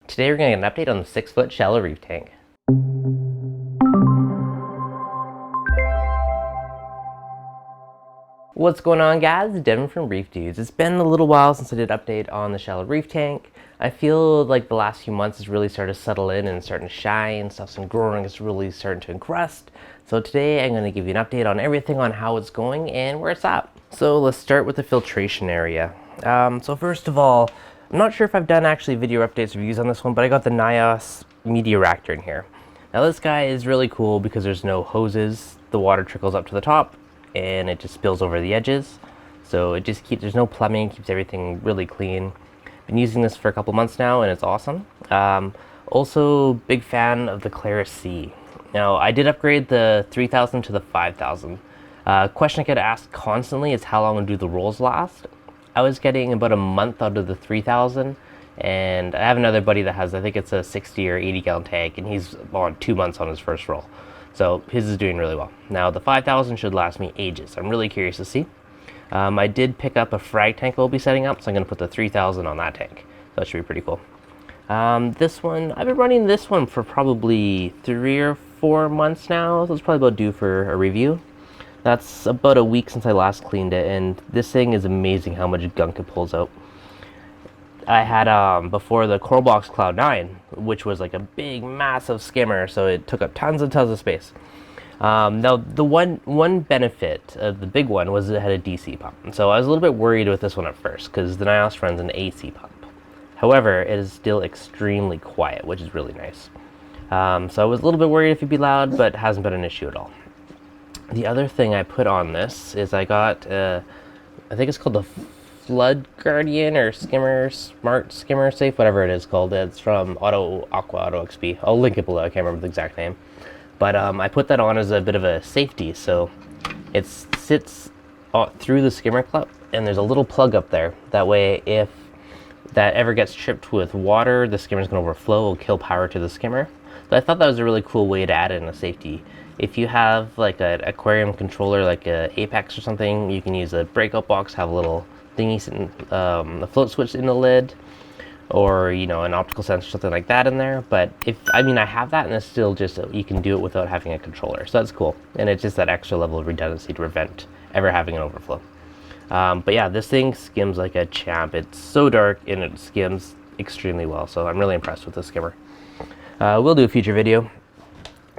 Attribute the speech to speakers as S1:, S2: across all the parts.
S1: Today we're going to get an update on the 6-foot shallow reef tank. What's going on, guys? Devin from ReefDudes. It's been a little while since I did an update on the shallow reef tank. I feel like the last few months has really started to settle in and starting to shine. Stuff's been growing, it's really starting to encrust. So today I'm going to give you an update on everything on how it's going and where it's at. So let's start with the filtration area. So first of all, I'm not sure if I've done actually video updates reviews on this one, but I got the NIOS Media Reactor in here. Now this guy is really cool because there's no hoses. The water trickles up to the top and it just spills over the edges. So it just keeps, there's no plumbing, keeps everything really clean. Been using this for a couple months now and it's awesome. Also big fan of the Claris C. Now I did upgrade the 3000 to the 5000. Question I get asked constantly is how long do the rolls last? I was getting about a month out of the 3000, and I have another buddy that has, I think it's a 60 or 80 gallon tank, and he's on 2 months on his first roll. So his is doing really well. Now the 5000 should last me ages. I'm really curious to see. I did pick up a frag tank I'll be setting up, so I'm going to put the 3000 on that tank. So that should be pretty cool. This one, I've been running this one for probably 3 or 4 months now, so it's probably about due for a review. That's about a week since I last cleaned it, and this thing is amazing how much gunk it pulls out. I had before the Coral Box Cloud 9, which was like a big massive skimmer, so it took up tons and tons of space. Now the one benefit of the big one was it had a DC pump, so I was a little bit worried with this one at first because the NIOS runs an AC pump. However, it is still extremely quiet, which is really nice. So I was a little bit worried if it'd be loud, but it hasn't been an issue at all. The other thing I put on this is I got, I think it's called the Flood Guardian or Skimmer, Smart Skimmer Safe, whatever it is called. It's from Auto XP. I'll link it below, I can't remember the exact name. But I put that on as a bit of a safety, so it sits through the skimmer cup, and there's a little plug up there. That way, if that ever gets tripped with water, the skimmer's going to overflow, it'll kill power to the skimmer. So I thought that was a really cool way to add in a safety. If you have like an aquarium controller, like a Apex or something, you can use a breakout box, have a little thingy sitting, a float switch in the lid, or you know, an optical sensor, something like that in there. But I have that, and it's still just you can do it without having a controller, so that's cool. And it's just that extra level of redundancy to prevent ever having an overflow. But yeah, this thing skims like a champ. It's so dark and it skims extremely well, so I'm really impressed with this skimmer. We'll do a future video.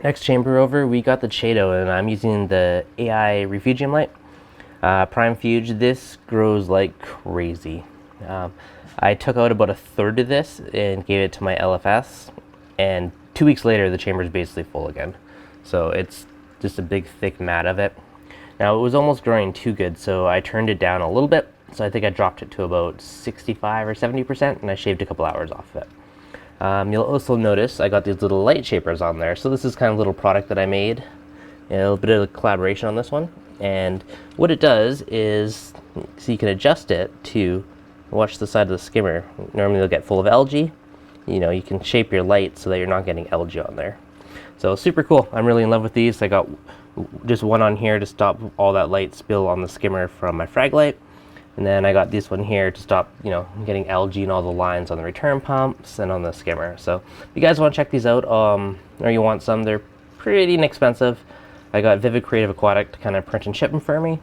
S1: Next chamber over, we got the Chado, and I'm using the AI Refugium light. Prime Fuge. This grows like crazy. I took out about a third of this and gave it to my LFS, and 2 weeks later the chamber is basically full again. So it's just a big thick mat of it. Now it was almost growing too good, so I turned it down a little bit. So I think I dropped it to about 65 or 70%, and I shaved a couple hours off of it. You'll also notice I got these little light shapers on there. So this is kind of a little product that I made. A little bit of a collaboration on this one. And what it does is, so you can adjust it to watch the side of the skimmer. Normally they'll get full of algae. You know, you can shape your light so that you're not getting algae on there. So super cool. I'm really in love with these. I got just one on here to stop all that light spill on the skimmer from my frag light. And then I got this one here to stop, you know, getting algae in all the lines on the return pumps and on the skimmer. So if you guys want to check these out, or you want some, they're pretty inexpensive. I got Vivid Creative Aquatic to kind of print and ship them for me.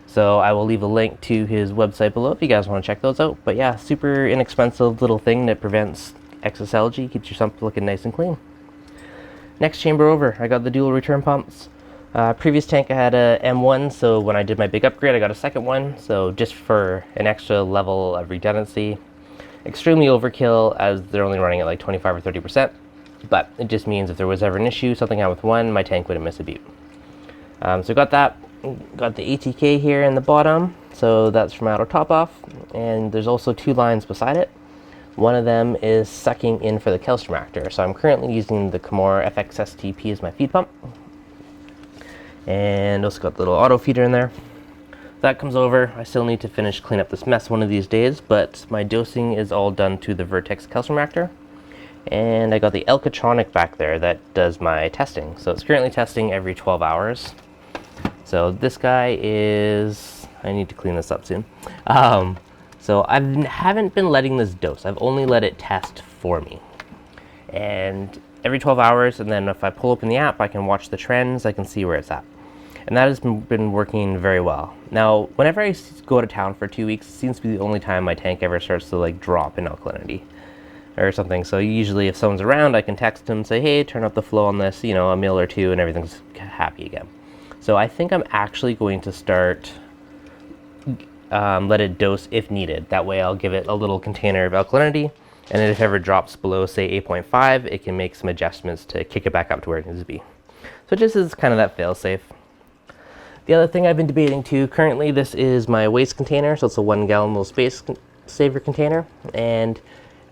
S1: So I will leave a link to his website below if you guys want to check those out. But yeah, super inexpensive little thing that prevents excess algae, keeps your sump looking nice and clean. Next chamber over, I got the dual return pumps. Previous tank I had a M1, so when I did my big upgrade I got a second one, so just for an extra level of redundancy. Extremely overkill as they're only running at like 25 or 30%, but it just means if there was ever an issue, something happened with one, my tank wouldn't miss a beat. So got that, got the ATK here in the bottom, so that's from auto top off, and there's also 2 lines beside it. One of them is sucking in for the calcium reactor, so I'm currently using the Comor FXSTP as my feed pump. And also got the little auto feeder in there. That comes over. I still need to finish clean up this mess one of these days, but my dosing is all done to the Vertex calcium reactor. And I got the Elkatronic back there that does my testing. So it's currently testing every 12 hours. So this guy is, I need to clean this up soon. So I haven't been letting this dose. I've only let it test for me. and every 12 hours, and then if I pull open the app, I can watch the trends, I can see where it's at. And that has been working very well. Now, whenever I go to town for 2 weeks, it seems to be the only time my tank ever starts to like drop in alkalinity or something. So usually if someone's around, I can text them, say, hey, turn up the flow on this, you know, a mil or two, and everything's happy again. So I think I'm actually going to start let it dose if needed. That way I'll give it a little container of alkalinity, and then if it ever drops below, say, 8.5, it can make some adjustments to kick it back up to where it needs to be. So just as kind of that fail-safe. The other thing I've been debating too, currently this is my waste container, so it's a 1 gallon little space saver container, and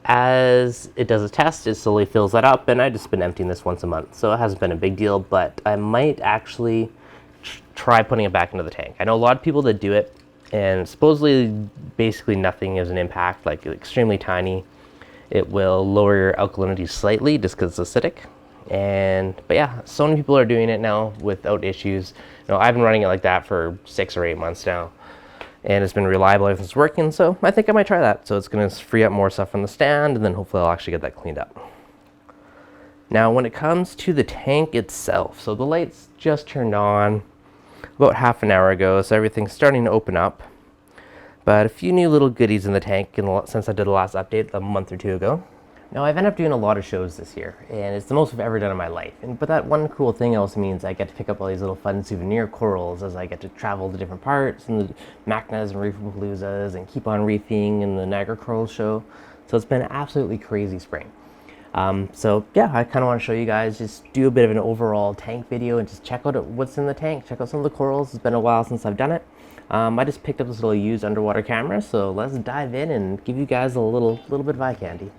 S1: as it does a test, it slowly fills that up, and I've just been emptying this once a month, so it hasn't been a big deal, but I might actually try putting it back into the tank. I know a lot of people that do it, and supposedly basically nothing is an impact, like extremely tiny. It will lower your alkalinity slightly just because it's acidic. But yeah, so many people are doing it now without issues. You know, I've been running it like that for 6 or 8 months now, and it's been reliable, everything's working, so I think I might try that. So it's gonna free up more stuff from the stand, and then hopefully I'll actually get that cleaned up. Now, when it comes to the tank itself, so the lights just turned on about half an hour ago, so everything's starting to open up. But a few new little goodies in the tank since I did the last update a month or 2 ago. Now, I've ended up doing a lot of shows this year, and it's the most I've ever done in my life. But that one cool thing also means I get to pick up all these little fun souvenir corals as I get to travel to different parts, and the Macnas and Reefapaloozas, and keep on reefing, and the Niagara Coral Show. So it's been an absolutely crazy spring. So yeah, I kind of want to show you guys, just do a bit of an overall tank video and just check out what's in the tank, check out some of the corals. It's been a while since I've done it. I just picked up this little used underwater camera, so let's dive in and give you guys a little bit of eye candy.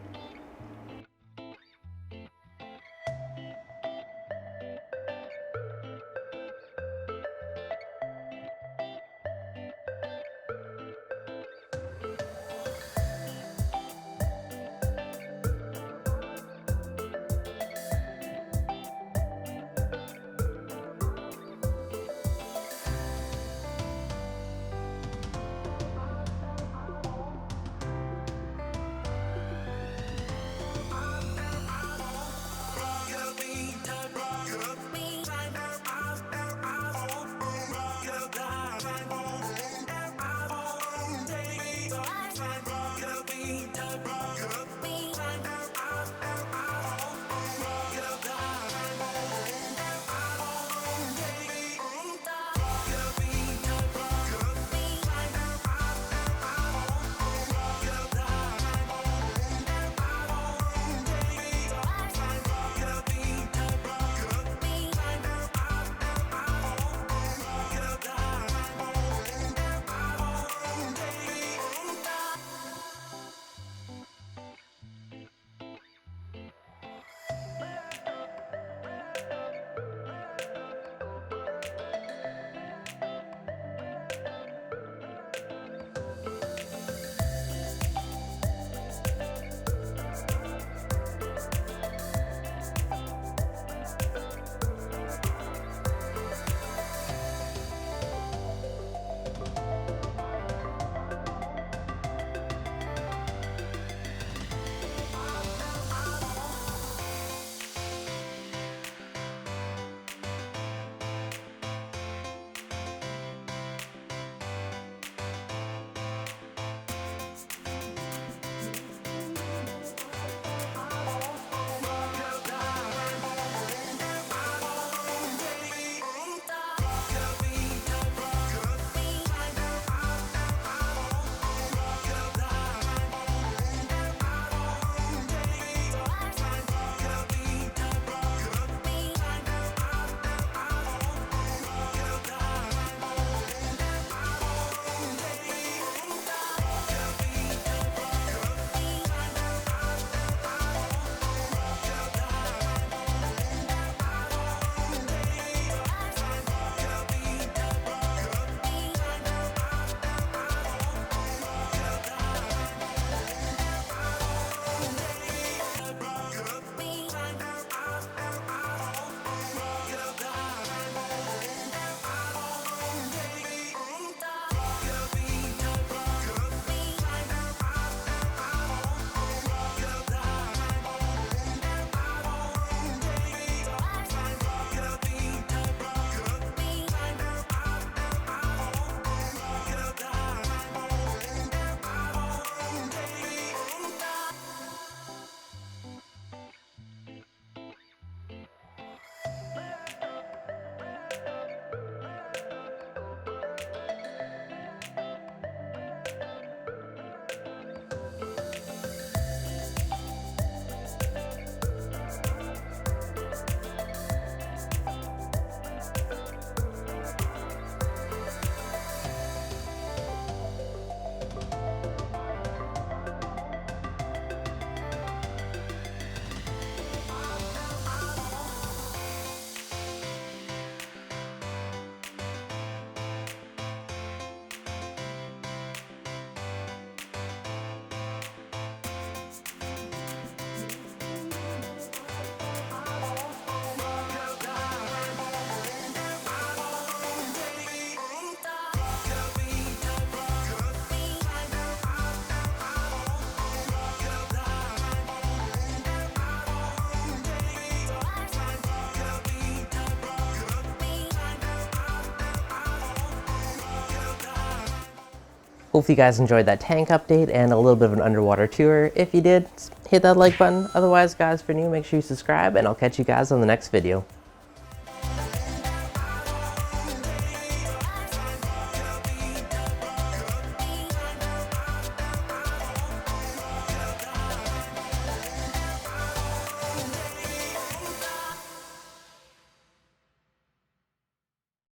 S1: Hopefully you guys enjoyed that tank update and a little bit of an underwater tour. If you did, hit that like button. Otherwise, guys, if you're new, make sure you subscribe, and I'll catch you guys on the next video.